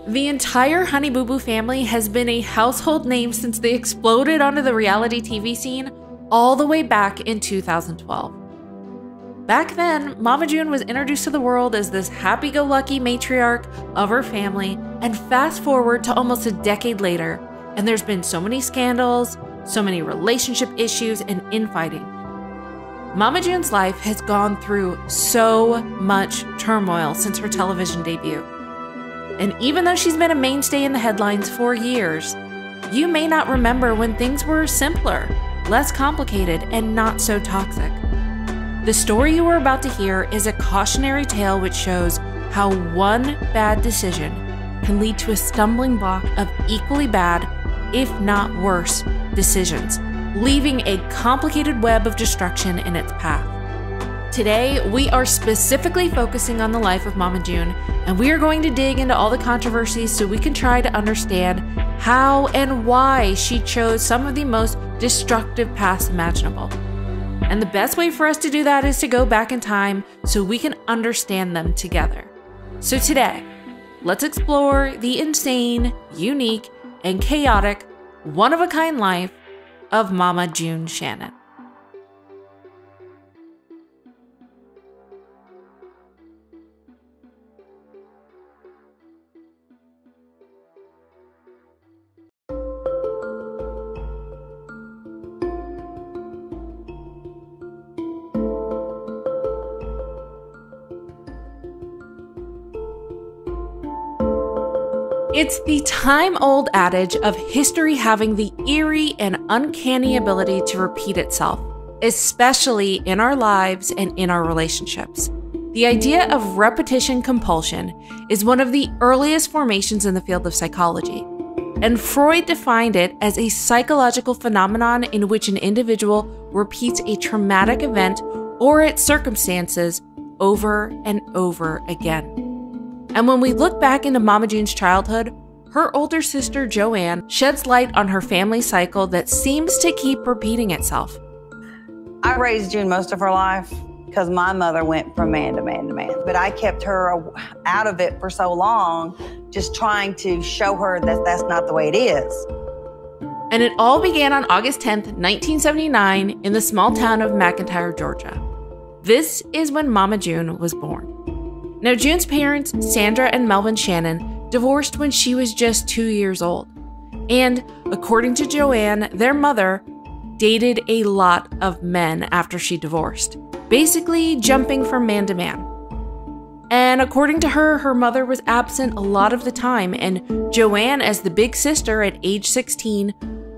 The entire Honey Boo Boo family has been a household name since they exploded onto the reality TV scene all the way back in 2012. Back then, Mama June was introduced to the world as this happy-go-lucky matriarch of her family, and fast forward to almost a decade later, and there's been so many scandals, so many relationship issues, and infighting. Mama June's life has gone through so much turmoil since her television debut. And even though she's been a mainstay in the headlines for years, you may not remember when things were simpler, less complicated, and not so toxic. The story you are about to hear is a cautionary tale which shows how one bad decision can lead to a stumbling block of equally bad, if not worse, decisions, leaving a complicated web of destruction in its path. Today, we are specifically focusing on the life of Mama June, and we are going to dig into all the controversies so we can try to understand how and why she chose some of the most destructive paths imaginable. And the best way for us to do that is to go back in time so we can understand them together. So today, let's explore the insane, unique, and chaotic, one-of-a-kind life of Mama June Shannon. It's the time-old adage of history having the eerie and uncanny ability to repeat itself, especially in our lives and in our relationships. The idea of repetition compulsion is one of the earliest formations in the field of psychology, and Freud defined it as a psychological phenomenon in which an individual repeats a traumatic event or its circumstances over and over again. And when we look back into Mama June's childhood, her older sister Joanne sheds light on her family cycle that seems to keep repeating itself. I raised June most of her life because my mother went from man to man to man. But I kept her out of it for so long, just trying to show her that that's not the way it is. And it all began on August 10th, 1979 in the small town of McIntyre, Georgia. This is when Mama June was born. Now, June's parents, Sandra and Melvin Shannon, divorced when she was just 2 years old. And according to Joanne, their mother dated a lot of men after she divorced, basically jumping from man to man. And according to her, her mother was absent a lot of the time, and Joanne, as the big sister at age 16,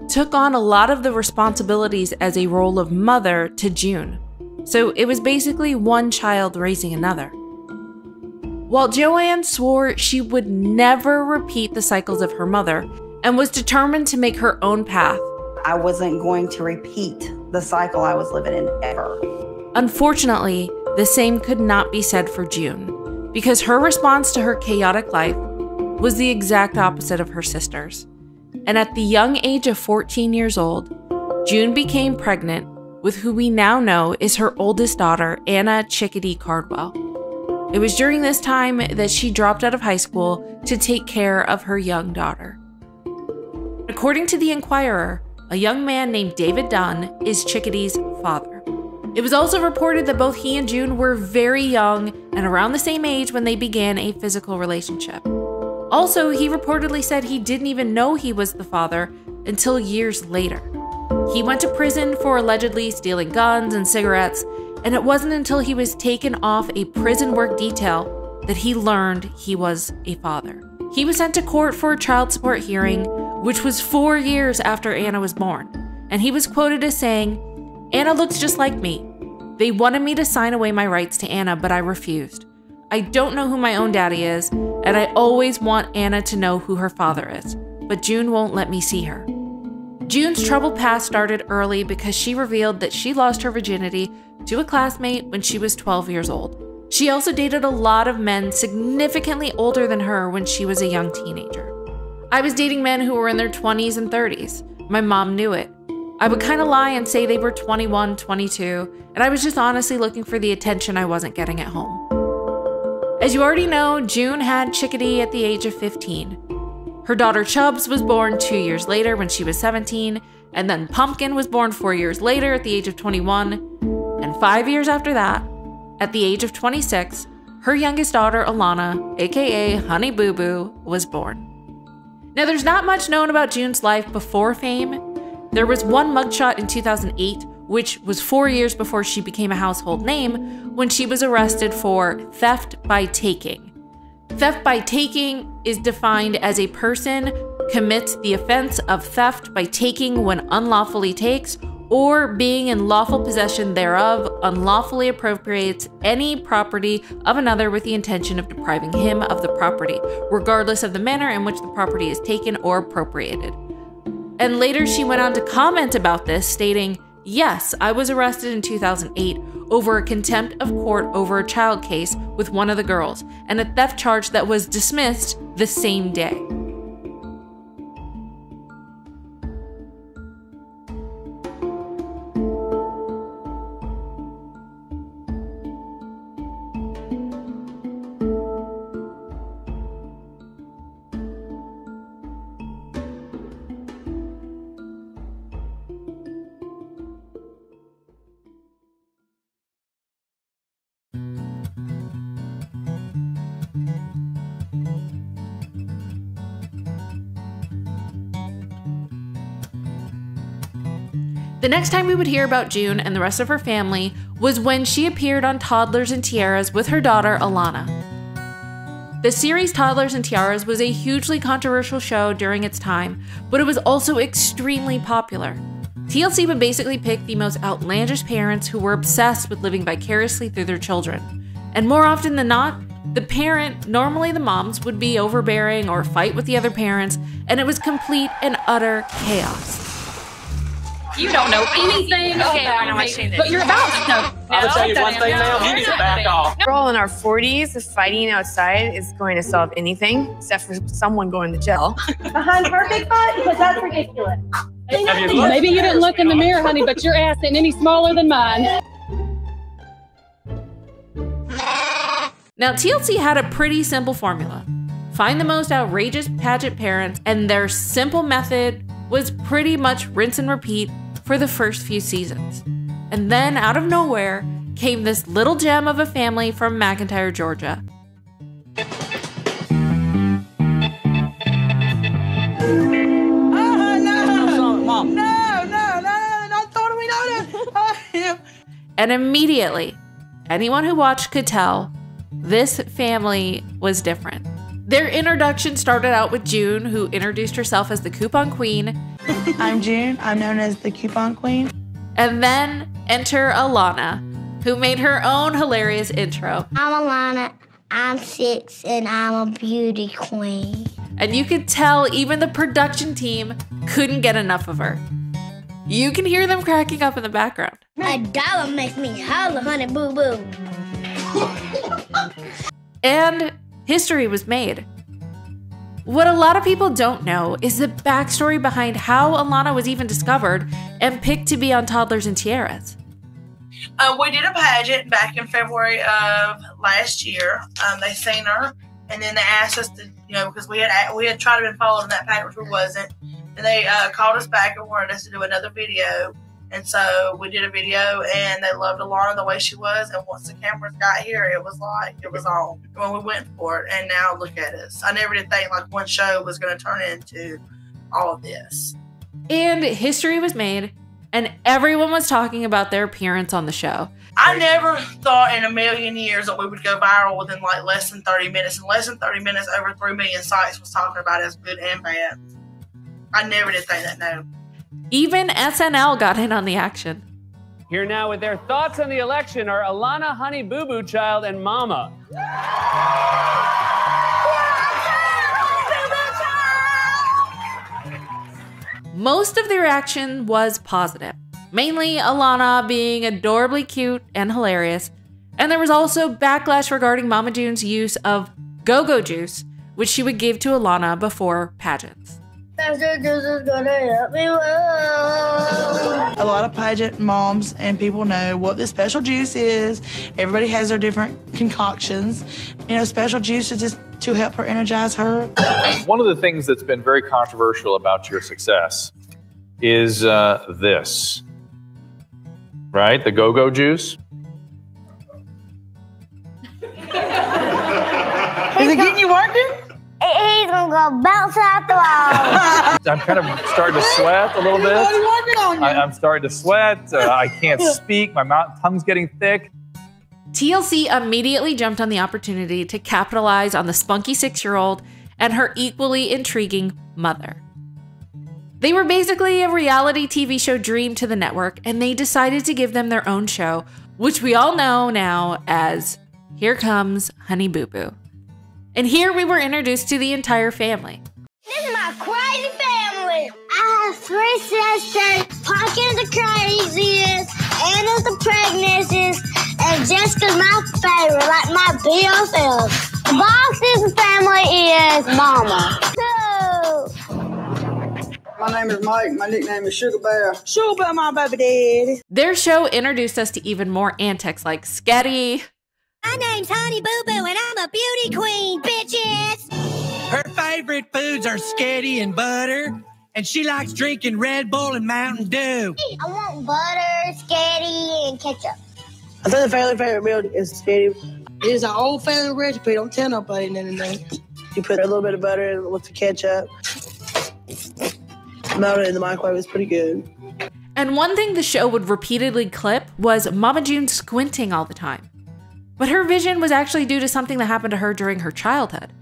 took on a lot of the responsibilities as a role of mother to June. So it was basically one child raising another. While Joanne swore she would never repeat the cycles of her mother and was determined to make her own path, I wasn't going to repeat the cycle I was living in ever. Unfortunately, the same could not be said for June, because her response to her chaotic life was the exact opposite of her sister's. And at the young age of 14 years old, June became pregnant with who we now know is her oldest daughter, Anna Chickadee Cardwell. It was during this time that she dropped out of high school to take care of her young daughter. According to the Inquirer, a young man named David Dunn is Chickadee's father. It was also reported that both he and June were very young and around the same age when they began a physical relationship. Also, he reportedly said he didn't even know he was the father until years later. He went to prison for allegedly stealing guns and cigarettes, and it wasn't until he was taken off a prison work detail that he learned he was a father. He was sent to court for a child support hearing, which was 4 years after Anna was born, and he was quoted as saying, "Anna looks just like me. They wanted me to sign away my rights to Anna, but I refused. I don't know who my own daddy is, and I always want Anna to know who her father is, but June won't let me see her." June's troubled past started early because she revealed that she lost her virginity to a classmate when she was 12 years old. She also dated a lot of men significantly older than her when she was a young teenager. "I was dating men who were in their 20s and 30s. My mom knew it. I would kind of lie and say they were 21, 22, and I was just honestly looking for the attention I wasn't getting at home." As you already know, June had Chickadee at the age of 15. Her daughter Chubbs was born 2 years later when she was 17, and then Pumpkin was born 4 years later at the age of 21, and 5 years after that, at the age of 26, her youngest daughter Alana, aka Honey Boo Boo, was born. Now there's not much known about June's life before fame. There was one mugshot in 2008, which was 4 years before she became a household name, when she was arrested for theft by taking. Theft by taking is defined as a person commits the offense of theft by taking when unlawfully takes, or being in lawful possession thereof unlawfully appropriates any property of another with the intention of depriving him of the property, regardless of the manner in which the property is taken or appropriated. And later she went on to comment about this, stating, "Yes, I was arrested in 2008 over a contempt of court over a child case with one of the girls, and a theft charge that was dismissed the same day." The next time we would hear about June and the rest of her family was when she appeared on Toddlers and Tiaras with her daughter Alana. The series Toddlers and Tiaras was a hugely controversial show during its time, but it was also extremely popular. TLC would basically pick the most outlandish parents who were obsessed with living vicariously through their children. And more often than not, the parent, normally the moms, would be overbearing or fight with the other parents, and it was complete and utter chaos. You don't know anything about me, but you're about to know. I'll tell you one thing now, you need to back off. We're all in our 40s. Fighting outside is going to solve anything except for someone going to jail. Behind her big butt? Because that's ridiculous. Maybe you didn't look in the mirror, honey, but your ass ain't any smaller than mine. Now, TLC had a pretty simple formula. Find the most outrageous pageant parents, and their simple method was pretty much rinse and repeat for the first few seasons. And then, out of nowhere, came this little gem of a family from McIntyre, Georgia. And immediately, anyone who watched could tell this family was different. Their introduction started out with June, who introduced herself as the Coupon Queen. I'm June. I'm known as the Coupon Queen. And then enter Alana, who made her own hilarious intro. I'm Alana. I'm 6 and I'm a beauty queen. And you could tell even the production team couldn't get enough of her. You can hear them cracking up in the background. $1 makes me holler, honey boo boo. And history was made. What a lot of people don't know is the backstory behind how Alana was even discovered and picked to be on Toddlers and Tiaras. We did a pageant back in February of last year. They seen her, and then they asked us to, because we had tried to be followed in that pageant, which we wasn't. And they called us back and wanted us to do another video. And so we did a video, and they loved Alana the way she was. And once the cameras got here, it was on when we went for it. And now look at us. I never did think like one show was going to turn into all of this. And history was made, and everyone was talking about their appearance on the show. I never thought in a million years that we would go viral within like less than 30 minutes. In less than 30 minutes, over 3 million sites was talking about it as good and bad. I never did think that, no. Even SNL got in on the action. Here now with their thoughts on the election are Alana, Honey Boo Boo Child, and Mama. Most of the reaction was positive. Mainly Alana being adorably cute and hilarious. And there was also backlash regarding Mama June's use of go-go juice, which she would give to Alana before pageants. So Pastor Juice is gonna help me well. A lot of pageant moms and people know what the special juice is. Everybody has their different concoctions. You know, special juice is just to help her energize her. One of the things that's been very controversial about your success is this, right? The go-go juice. Is it getting you working? He's gonna go bounce out the wall. I'm kind of starting to sweat a little bit. Working on you. I'm starting to sweat. I can't speak. My tongue's getting thick. TLC immediately jumped on the opportunity to capitalize on the spunky 6-year-old and her equally intriguing mother. They were basically a reality TV show dream to the network, and they decided to give them their own show, which we all know now as Here Comes Honey Boo Boo. And here we were introduced to the entire family. This is my crazy family. I have 3 sisters. Pocket is the craziest, Anna's the pregnantest, and Jessica's my favorite, like my BFF. The Box's family is Mama. My name is Mike. My nickname is Sugar Bear. Sugar Bear, my baby daddy. Their show introduced us to even more antics like Sketty. My name's Honey Boo Boo, and I'm a beauty queen, bitches. Her favorite foods are sketty and butter, and she likes drinking Red Bull and Mountain Dew. I want butter, sketty, and ketchup. I think the family favorite meal is spaghetti. It is an old family recipe. Don't tell nobody nothing. You put a little bit of butter in with the ketchup. Melt it in the microwave. It's pretty good. And one thing the show would repeatedly clip was Mama June squinting all the time. But her vision was actually due to something that happened to her during her childhood.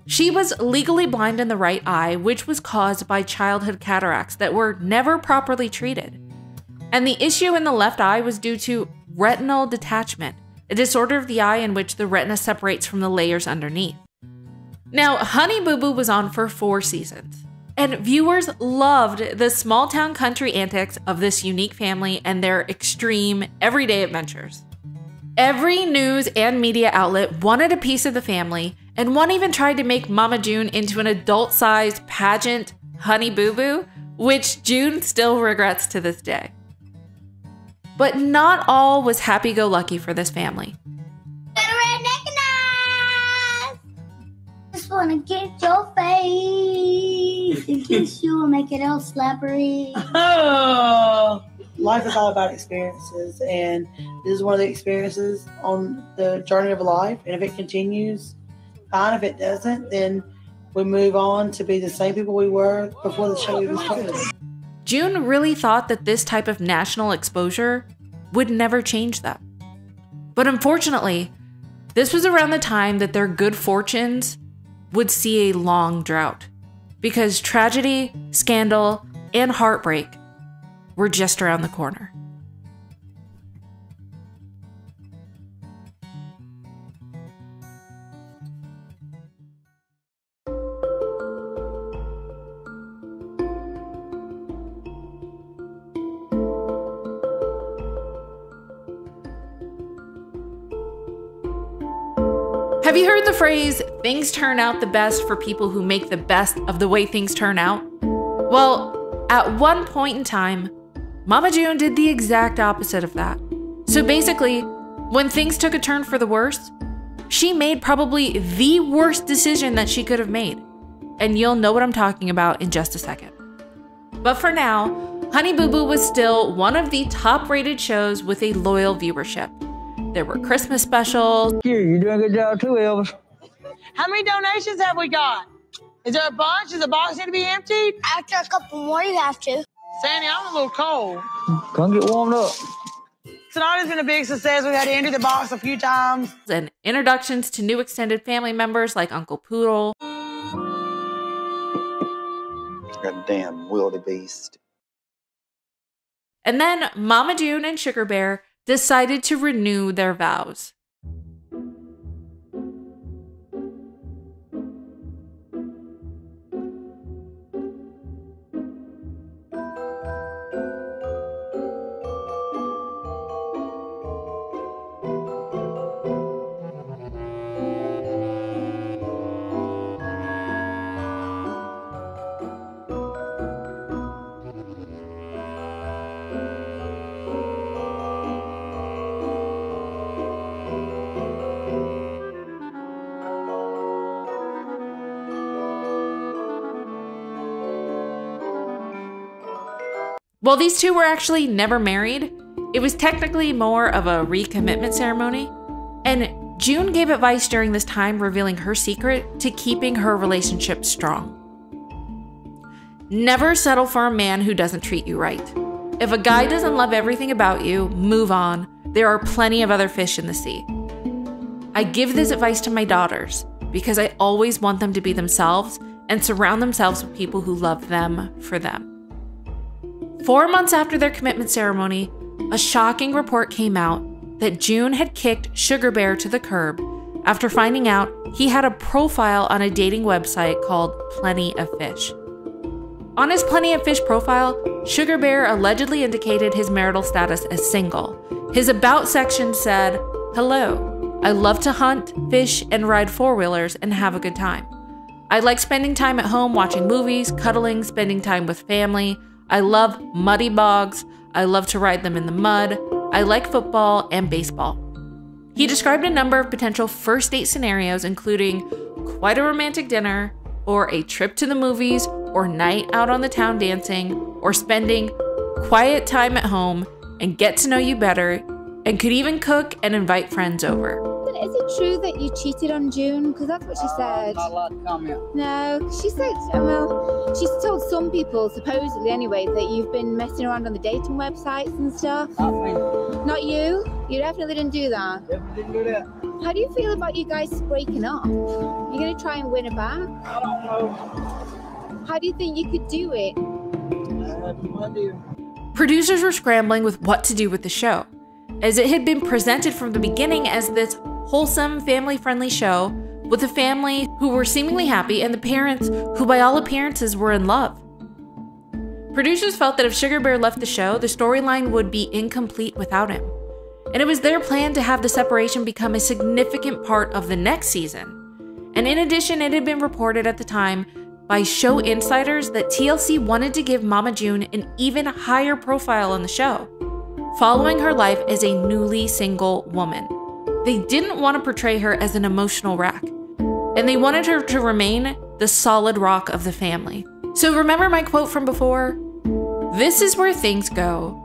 She was legally blind in the right eye, which was caused by childhood cataracts that were never properly treated. And the issue in the left eye was due to retinal detachment, a disorder of the eye in which the retina separates from the layers underneath. Now, Honey Boo Boo was on for 4 seasons, and viewers loved the small-town country antics of this unique family and their extreme, everyday adventures. Every news and media outlet wanted a piece of the family, and one even tried to make Mama June into an adult-sized pageant Honey Boo Boo, which June still regrets to this day. But not all was happy-go-lucky for this family. Just wanna get your face and kiss you and make it all slappery. Oh, life is all about experiences, and this is one of the experiences on the journey of life. And if it continues, fine. If it doesn't, then we move on to be the same people we were before the show even started. June really thought that this type of national exposure would never change that. But unfortunately, this was around the time that their good fortunes would see a long drought, because tragedy, scandal, and heartbreak were just around the corner. Have you heard the phrase, things turn out the best for people who make the best of the way things turn out? Well, at one point in time, Mama June did the exact opposite of that. So basically, when things took a turn for the worse, she made probably the worst decision that she could have made. And you'll know what I'm talking about in just a second. But for now, Honey Boo Boo was still one of the top-rated shows with a loyal viewership. There were Christmas specials. You're doing a good job too, Elvis. How many donations have we got? Is there a bunch? Does the box need to be emptied? After a couple more, you have to. Sandy, I'm a little cold. Come get warmed up. Tonight has been a big success. We had to empty the box a few times. And introductions to new extended family members like Uncle Poodle. Goddamn wildebeest. And then Mama June and Sugar Bear decided to renew their vows. While these two were actually never married, it was technically more of a recommitment ceremony, and June gave advice during this time revealing her secret to keeping her relationship strong. Never settle for a man who doesn't treat you right. If a guy doesn't love everything about you, move on. There are plenty of other fish in the sea. I give this advice to my daughters because I always want them to be themselves and surround themselves with people who love them for them. 4 months after their commitment ceremony, a shocking report came out that June had kicked Sugar Bear to the curb after finding out he had a profile on a dating website called Plenty of Fish. On his Plenty of Fish profile, Sugar Bear allegedly indicated his marital status as single. His About section said, "Hello, I love to hunt, fish, and ride four-wheelers and have a good time. I like spending time at home watching movies, cuddling, spending time with family. I love muddy bogs. I love to ride them in the mud. I like football and baseball." He described a number of potential first date scenarios, including quite a romantic dinner, or a trip to the movies, or night out on the town dancing, or spending quiet time at home and get to know you better, and could even cook and invite friends over. Is it true that you cheated on June? Because that's what she said. Not allowed to comment. No, she said, well, she's told some people, supposedly anyway, that you've been messing around on the dating websites and stuff. Not me. Not you? You definitely didn't do that? Definitely didn't do that. How do you feel about you guys breaking up? You're going to try and win it back? I don't know. How do you think you could do it? I have no idea. Producers were scrambling with what to do with the show, as it had been presented from the beginning as this wholesome, family-friendly show with a family who were seemingly happy and the parents who by all appearances were in love. Producers felt that if Sugar Bear left the show, the storyline would be incomplete without him. And it was their plan to have the separation become a significant part of the next season. And in addition, it had been reported at the time by show insiders that TLC wanted to give Mama June an even higher profile on the show, following her life as a newly single woman. They didn't want to portray her as an emotional wreck, and they wanted her to remain the solid rock of the family. So remember my quote from before? This is where things go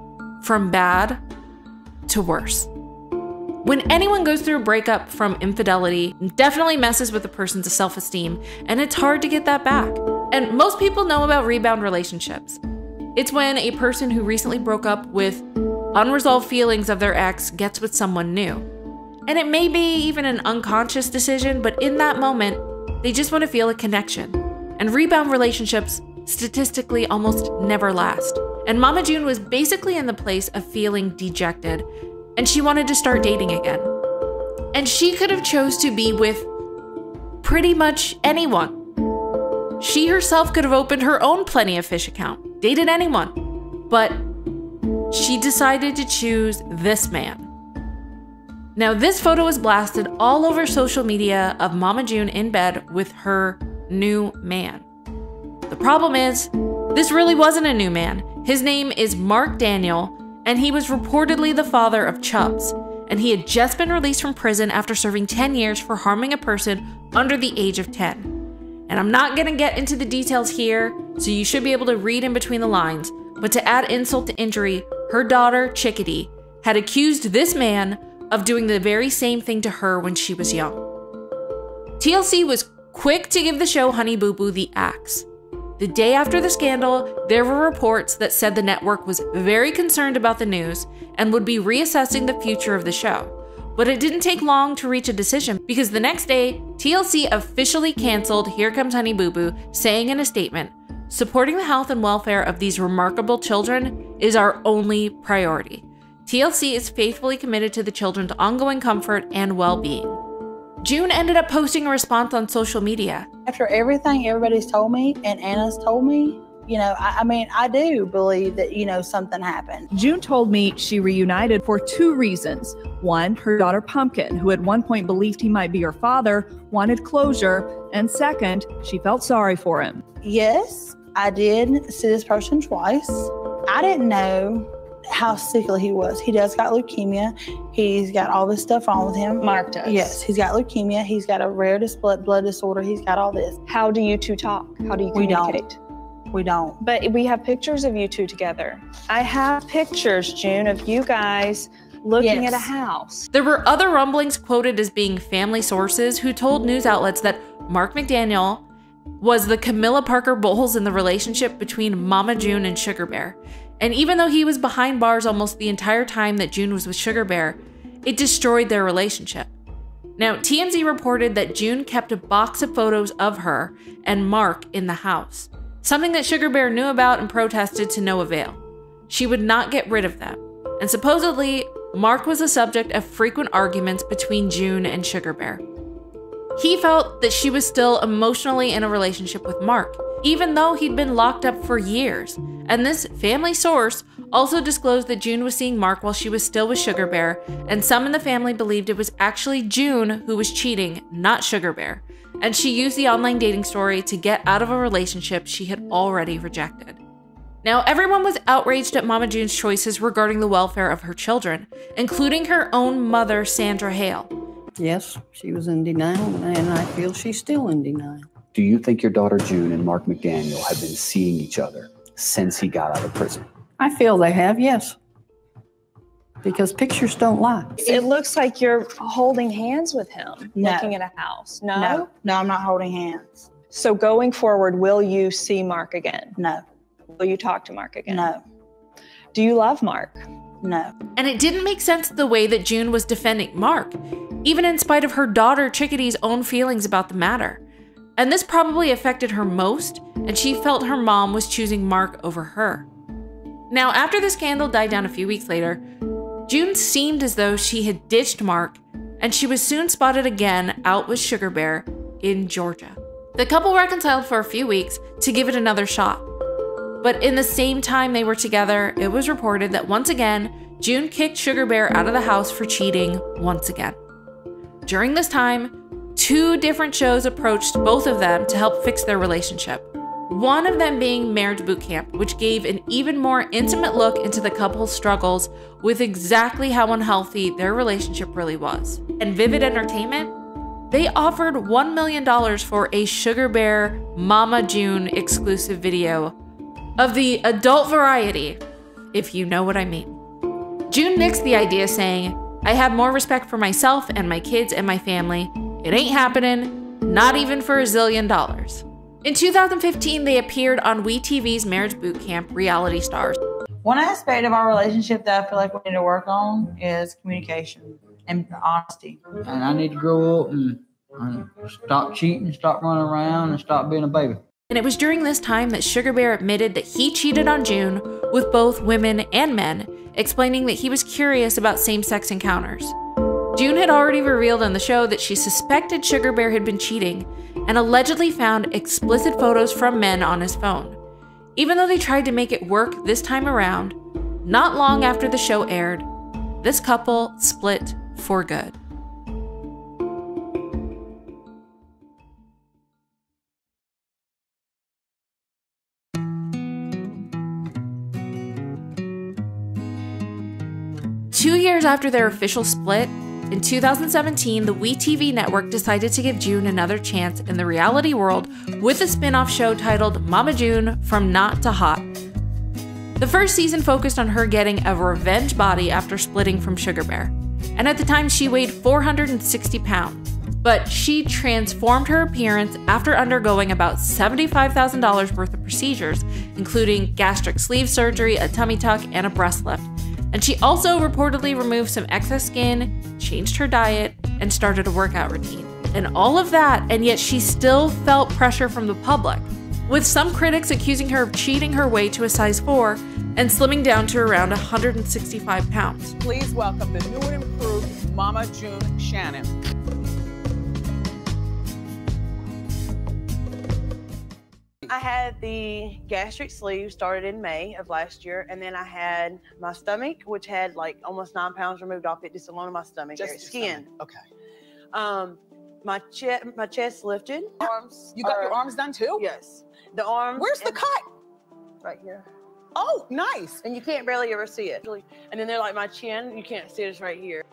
from bad to worse. When anyone goes through a breakup from infidelity, it definitely messes with a person's self-esteem, and it's hard to get that back. And most people know about rebound relationships. It's when a person who recently broke up with unresolved feelings of their ex gets with someone new. And it may be even an unconscious decision, but in that moment, they just want to feel a connection. And rebound relationships statistically almost never last. And Mama June was basically in the place of feeling dejected, and she wanted to start dating again. And she could have chose to be with pretty much anyone. She herself could have opened her own Plenty of Fish account, dated anyone, but she decided to choose this man. Now, this photo was blasted all over social media of Mama June in bed with her new man. The problem is, this really wasn't a new man. His name is Mark Daniel, and he was reportedly the father of Chubbs, and he had just been released from prison after serving 10 years for harming a person under the age of 10. And I'm not gonna get into the details here, so you should be able to read in between the lines, but to add insult to injury, her daughter, Chickadee, had accused this man of doing the very same thing to her when she was young. TLC was quick to give the show Honey Boo Boo the axe. The day after the scandal, there were reports that said the network was very concerned about the news and would be reassessing the future of the show. But it didn't take long to reach a decision, because the next day, TLC officially canceled Here Comes Honey Boo Boo, saying in a statement, "Supporting the health and welfare of these remarkable children is our only priority. TLC is faithfully committed to the children's ongoing comfort and well-being." June ended up posting a response on social media. After everything everybody's told me and Anna's told me, I do believe that, something happened. June told me she reunited for 2 reasons. One, her daughter Pumpkin, who at one point believed he might be her father, wanted closure. And second, she felt sorry for him. Yes, I did see this person twice. I didn't know how sickly he was. He does got leukemia. He's got all this stuff wrong with him. Mark does. Yes, he's got leukemia. He's got a rare blood disorder. He's got all this. How do you two talk? How do you communicate? We don't. But we have pictures of you two together. I have pictures, June, of you guys looking at a house. There were other rumblings quoted as being family sources who told news outlets that Mark McDaniel was the Camilla Parker Bowles in the relationship between Mama June and Sugar Bear. And even though he was behind bars almost the entire time that June was with Sugar Bear, it destroyed their relationship. Now, TMZ reported that June kept a box of photos of her and Mark in the house, something that Sugar Bear knew about and protested to no avail. She would not get rid of them, and supposedly, Mark was the subject of frequent arguments between June and Sugar Bear. He felt that she was still emotionally in a relationship with Mark, even though he'd been locked up for years, and this family source also disclosed that June was seeing Mark while she was still with Sugar Bear, and some in the family believed it was actually June who was cheating, not Sugar Bear, and she used the online dating story to get out of a relationship she had already rejected. Now, everyone was outraged at Mama June's choices regarding the welfare of her children, including her own mother, Sandra Hale. Yes, she was in denial, and I feel she's still in denial. Do you think your daughter June and Mark McDaniel have been seeing each other since he got out of prison? I feel they have, yes. Because pictures don't lie. It looks like you're holding hands with him, looking at a house. No? No, I'm not holding hands. So going forward, will you see Mark again? No. Will you talk to Mark again? No. Do you love Mark? No. And it didn't make sense the way that June was defending Mark, even in spite of her daughter Chickadee's own feelings about the matter. And this probably affected her most, and she felt her mom was choosing Mark over her. Now, after the scandal died down a few weeks later, June seemed as though she had ditched Mark, and she was soon spotted again out with Sugar Bear in Georgia. The couple reconciled for a few weeks to give it another shot. But in the same time they were together, it was reported that once again, June kicked Sugar Bear out of the house for cheating once again. During this time, 2 different shows approached both of them to help fix their relationship. One of them being Marriage Boot Camp, which gave an even more intimate look into the couple's struggles with exactly how unhealthy their relationship really was. And Vivid Entertainment, they offered $1 million for a Sugar Bear Mama June exclusive video of the adult variety, if you know what I mean. June nixed the idea, saying, "I have more respect for myself and my kids and my family. It ain't happening, not even for $1 zillion." In 2015, they appeared on WeTV's Marriage Boot Camp Reality Stars. One aspect of our relationship that I feel like we need to work on is communication and honesty. And I need to grow up and stop cheating, stop running around, and stop being a baby. And it was during this time that Sugar Bear admitted that he cheated on June with both women and men, explaining that he was curious about same-sex encounters. June had already revealed on the show that she suspected Sugar Bear had been cheating and allegedly found explicit photos from men on his phone. Even though they tried to make it work this time around, not long after the show aired, this couple split for good. Two years after their official split, in 2017, the WeTV network decided to give June another chance in the reality world with a spin-off show titled Mama June From Not to Hot. The first season focused on her getting a revenge body after splitting from Sugar Bear, and at the time she weighed 460 pounds. But she transformed her appearance after undergoing about $75,000 worth of procedures, including gastric sleeve surgery, a tummy tuck, and a breast lift. And she also reportedly removed some excess skin, changed her diet, and started a workout routine. And all of that, and yet she still felt pressure from the public, with some critics accusing her of cheating her way to a size 4 and slimming down to around 165 pounds. Please welcome the new and improved Mama June Shannon. I had the gastric sleeve started in May of last year, and then I had my stomach, which had like almost 9 pounds removed off it, just alone in my stomach, skin. Okay. My chest lifted. Arms. You got your arms done too? Yes. The arms. Where's the cut? Right here. Oh, nice. And you can't barely ever see it. And then they're like my chin, you can't see it, it's right here.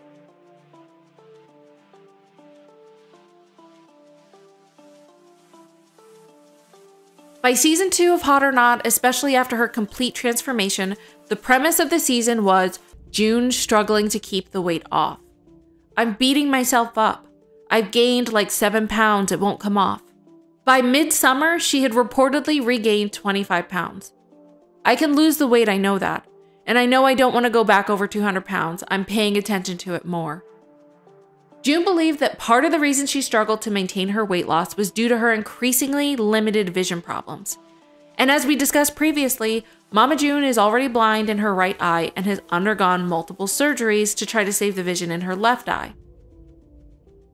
By By season 2 of Hot or Not, especially after her complete transformation, the premise of the season was June struggling to keep the weight off. I'm beating myself up. I've gained like 7 pounds, it won't come off. By midsummer, she had reportedly regained 25 pounds. I can lose the weight, I know that. And I know I don't want to go back over 200 pounds. I'm paying attention to it more. June believed that part of the reason she struggled to maintain her weight loss was due to her increasingly limited vision problems. And as we discussed previously, Mama June is already blind in her right eye and has undergone multiple surgeries to try to save the vision in her left eye.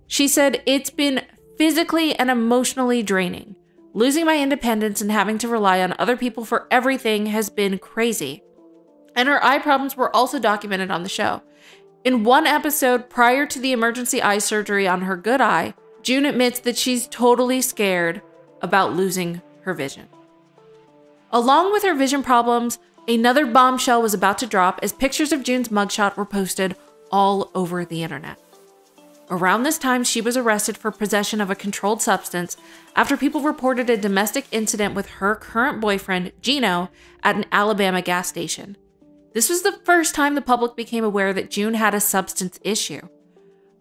She said, "It's been physically and emotionally draining. Losing my independence and having to rely on other people for everything has been crazy." And her eye problems were also documented on the show. In one episode prior to the emergency eye surgery on her good eye, June admits that she's totally scared about losing her vision. Along with her vision problems, another bombshell was about to drop as pictures of June's mugshot were posted all over the internet. Around this time, she was arrested for possession of a controlled substance after people reported a domestic incident with her current boyfriend, Gino, at an Alabama gas station. This was the first time the public became aware that June had a substance issue.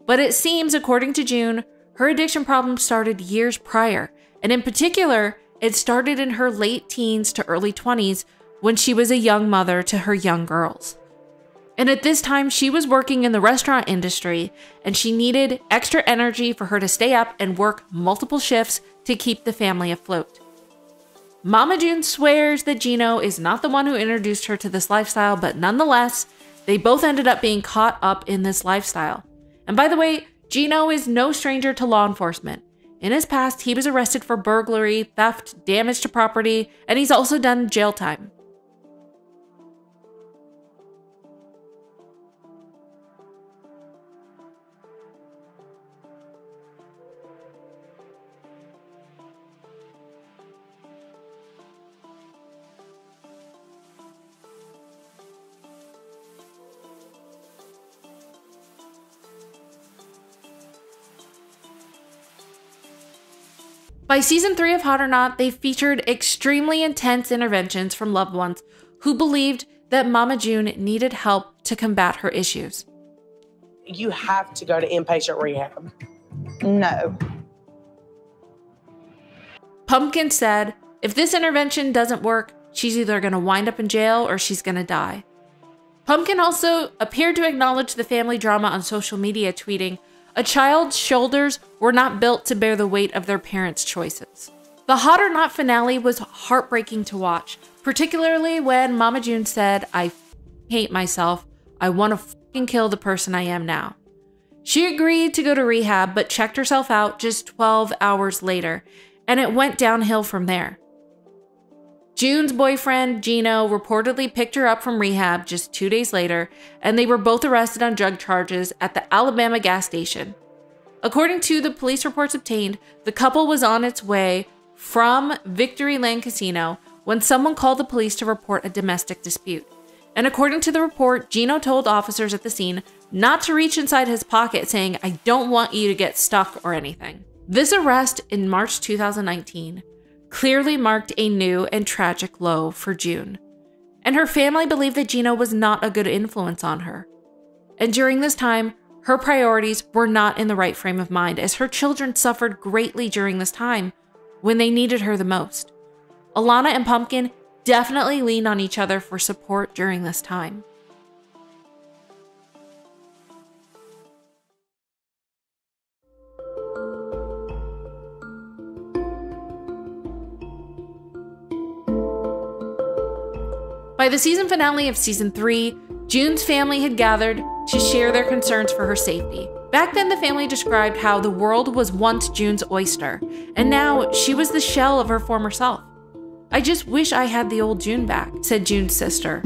But it seems, according to June, her addiction problem started years prior, and in particular, it started in her late teens to early 20s when she was a young mother to her young girls. And at this time, she was working in the restaurant industry, and she needed extra energy for her to stay up and work multiple shifts to keep the family afloat. Mama June swears that Gino is not the one who introduced her to this lifestyle, but nonetheless, they both ended up being caught up in this lifestyle. And by the way, Gino is no stranger to law enforcement. In his past, he was arrested for burglary, theft, damage to property, and he's also done jail time. By season 3 of Hot or Not, they featured extremely intense interventions from loved ones who believed that Mama June needed help to combat her issues. You have to go to inpatient rehab. No. Pumpkin said, if this intervention doesn't work, she's either going to wind up in jail or she's going to die. Pumpkin also appeared to acknowledge the family drama on social media, tweeting, "A child's shoulders were not built to bear the weight of their parents' choices." The Hot or Not finale was heartbreaking to watch, particularly when Mama June said, "I hate myself. I want to kill the person I am now." She agreed to go to rehab, but checked herself out just 12 hours later, and it went downhill from there. June's boyfriend, Gino, reportedly picked her up from rehab just 2 days later, and they were both arrested on drug charges at the Alabama gas station. According to the police reports obtained, the couple was on its way from Victory Lane Casino when someone called the police to report a domestic dispute. And according to the report, Gino told officers at the scene not to reach inside his pocket, saying, "I don't want you to get stuck or anything." This arrest in March 2019 clearly marked a new and tragic low for June. And her family believed that Gino was not a good influence on her. And during this time, her priorities were not in the right frame of mind, as her children suffered greatly during this time when they needed her the most. Alana and Pumpkin definitely leaned on each other for support during this time. By the season finale of season 3, June's family had gathered to share their concerns for her safety. Back then, the family described how the world was once June's oyster, and now she was the shell of her former self. "I just wish I had the old June back," said June's sister.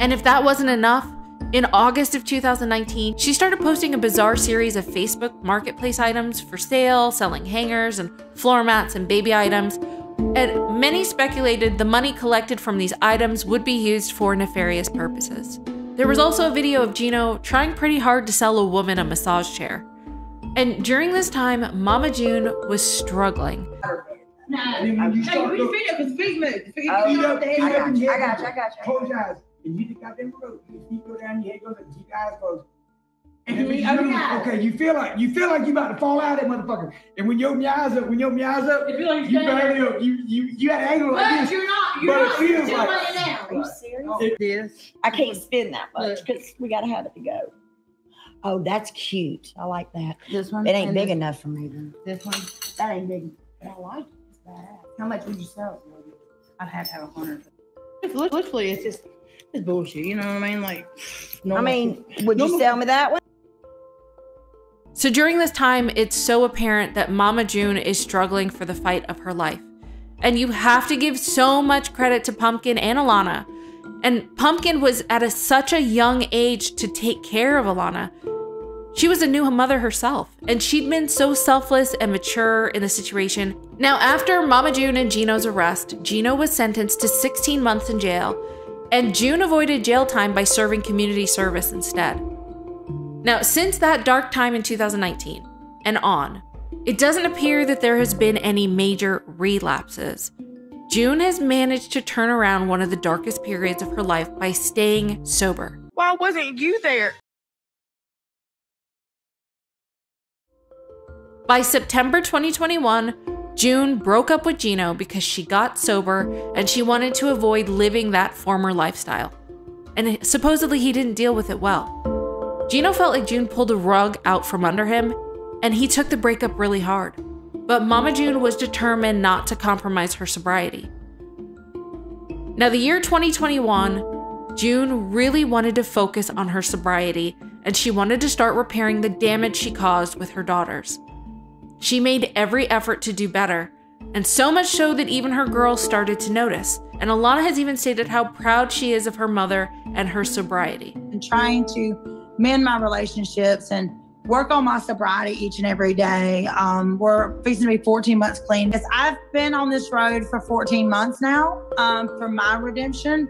And if that wasn't enough, in August of 2019, she started posting a bizarre series of Facebook marketplace items for sale, selling hangers and floor mats and baby items. And many speculated the money collected from these items would be used for nefarious purposes. There was also a video of Gino trying pretty hard to sell a woman a massage chair. And during this time, Mama June was struggling. No. And then when you start Hey, look, feet up, because feet move. Feet feet up, up, the feet head. up, and your I head got goes you, I got you. Close your eyes. And you just got them rope. Your feet go down, your head goes up, keep your eyes closed. And then when you Open move, your eyes. okay, you feel like you about to fall out of that motherfucker. And when you open your eyes up, You feel like you you're barely up. You had an angle like But this. you're not. But it feels You're like laying down. Are you serious? This. I can't spin that much because we got to have it to go. Oh, that's cute. I like that. This one? It ain't and big this- enough for me then. This one? That ain't big. But I like it. It's badass. How much would you sell it? I'd have to have 100. Literally, it's bullshit. You know what I mean? Like, I mean, would you sell me that one? So during this time, it's so apparent that Mama June is struggling for the fight of her life. And you have to give so much credit to Pumpkin and Alana. And Pumpkin was at such a young age to take care of Alana. She was a new mother herself, and she'd been so selfless and mature in the situation. Now, after Mama June and Gino's arrest, Gino was sentenced to 16 months in jail, and June avoided jail time by serving community service instead. Now, since that dark time in 2019 and on, it doesn't appear that there has been any major relapses. June has managed to turn around one of the darkest periods of her life by staying sober. Why wasn't you there? By September 2021, June broke up with Gino because she got sober and she wanted to avoid living that former lifestyle. And supposedly he didn't deal with it well. Gino felt like June pulled a rug out from under him, and he took the breakup really hard. But Mama June was determined not to compromise her sobriety. Now, the year 2021, June really wanted to focus on her sobriety, and she wanted to start repairing the damage she caused with her daughters. She made every effort to do better, and so much so that even her girls started to notice. And Alana has even stated how proud she is of her mother and her sobriety. And trying to mend my relationships and work on my sobriety each and every day. We're fixing to be 14 months clean. I've been on this road for 14 months now for my redemption,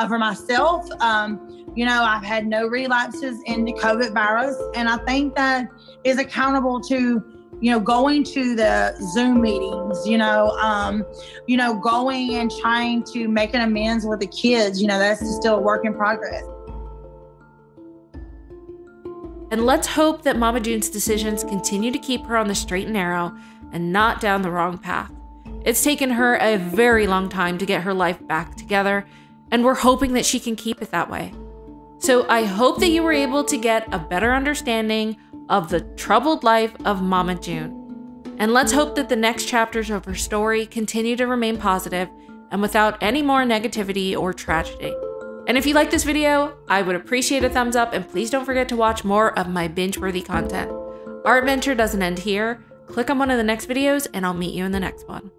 for myself. I've had no relapses in the COVID virus, and I think that is accountable to going to the Zoom meetings, going and trying to make an amends with the kids, that's still a work in progress. And let's hope that Mama June's decisions continue to keep her on the straight and narrow and not down the wrong path. It's taken her a very long time to get her life back together, and we're hoping that she can keep it that way. So I hope that you were able to get a better understanding of the troubled life of Mama June. And let's hope that the next chapters of her story continue to remain positive and without any more negativity or tragedy. And if you like this video, I would appreciate a thumbs up, and please don't forget to watch more of my binge-worthy content. Our adventure doesn't end here. Click on one of the next videos and I'll meet you in the next one.